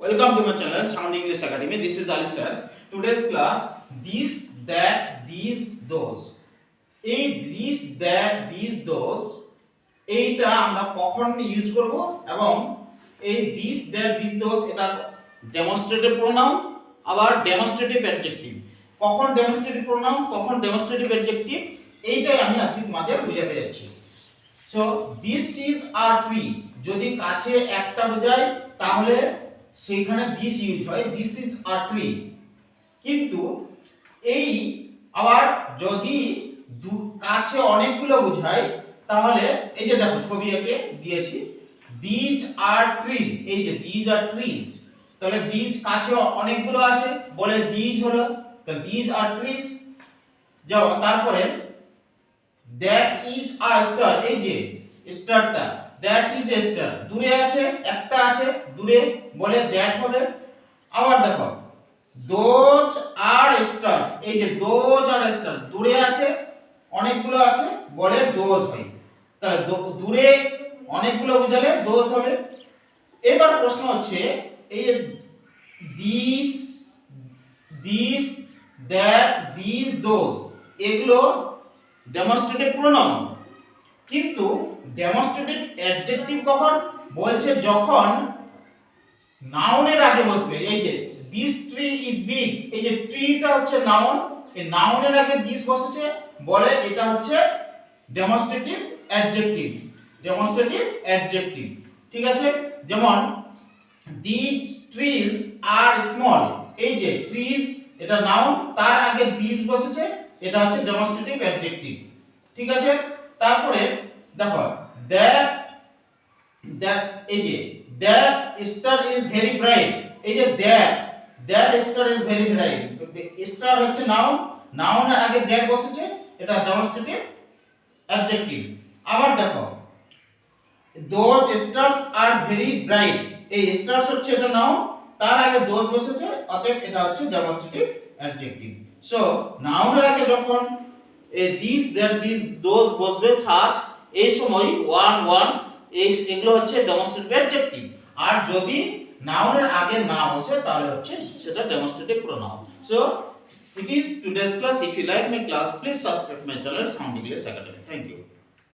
Welcome to my channel Sound English Academy. This is Ali sir. Today's class this, that, these, those. এই this, that, these, those এইটা আমরা কখন use করব এবং এই this, that, these, those এটা demonstrative pronoun আবার demonstrative adjective. কখন ডেমনস্ট্রেটিভ প্রোনাউন কখন ডেমনস্ট্রেটিভ অ্যাডজেক্টিভ এইটাই আমি আজকে তোমাদের বোঝাতে যাচ্ছি। So this is a tree যদি কাছে একটা বোঝায় তাহলে সেইখানে দিস ইউজ হয়, দিস ইজ আ ট্রি। কিন্তু এই আবার যদি কাছে অনেকগুলো বোঝায় তাহলে এই যে দেখো ছবি এঁকে দিয়েছি দিজ আর ট্রিজ, এই যে দিজ আর ট্রিজ, তাহলে দিজ কাছে অনেকগুলো আছে বলে দিজ হলো, তাহলে দিজ আর ট্রিজ। যাও তারপরে দ্যাট ইজ আ স্টার, এই যে স্টারটা দ্যাট ইজ এ স্টার, দূরে আছে একটা আছে দূরে বলে দ্যাট হবে। আবার দেখো দোজ আর স্টার্স, এই যে দোজ আর স্টার্স, দূরে আছে অনেকগুলো আছে বলে দোজ হয়, তাহলে দূরে অনেকগুলো বোঝালে দোজ হবে। এবার প্রশ্ন হচ্ছে এই যে this, this, that, this, those এগুলো ডেমনস্ট্রেটিভ প্রোনাউন, কিন্তু ডেমনস্ট্রেটিভ অ্যাডজেক্টিভ কখন বলছে যখন নাউনের আগে বসবে। এই যে দিস ট্রি ইজ বিগ, এই যে ট্রিটা হচ্ছে নাউন, এই নাউনের আগে দিস বসেছে বলে এটা হচ্ছে ডেমনস্ট্রেটিভ অ্যাডজেক্টিভ, ডেমনস্ট্রেটিভ অ্যাডজেক্টিভ। ঠিক আছে, যেমন দিস ট্রিজ আর স্মল, এই যে ট্রিজ এটা নাউন তার আগে দিস বসেছে এটা হচ্ছে ডেমনস্ট্রেটিভ অ্যাডজেক্টিভ। ঠিক আছে, তারপরে দেখো দ্যাট, দ্যাট এই যে that star is very bright, এই যে that, that star is very bright, star হচ্ছে নাউন, নাউনের আগে দ্যাট বসেছে এটা ডেমনস্ট্রেটিভ অ্যাডজেক্টিভ। আবার দেখো those stars are very bright, এই স্টারস হচ্ছে এটা নাউন তার আগে দোজ বসেছে অতএব এটা হচ্ছে ডেমনস্ট্রেটিভ অ্যাডজেক্টিভ। সো নাউনের আগে যখন এই দিস, দ্যাট, দিস, দোজ বসবে সাচ, এই সময় ওয়ান, ওয়ান্স এগুলো হচ্ছে ডেমনস্ট্রেটিভ অ্যাডজেক্টিভ। আর যদি নাউনের আগে না বসে তাহলে হচ্ছে সেটা demonstrative pronoun. So it is today's class. If you like my class, please subscribe my channel Sound English Academy. Thank you.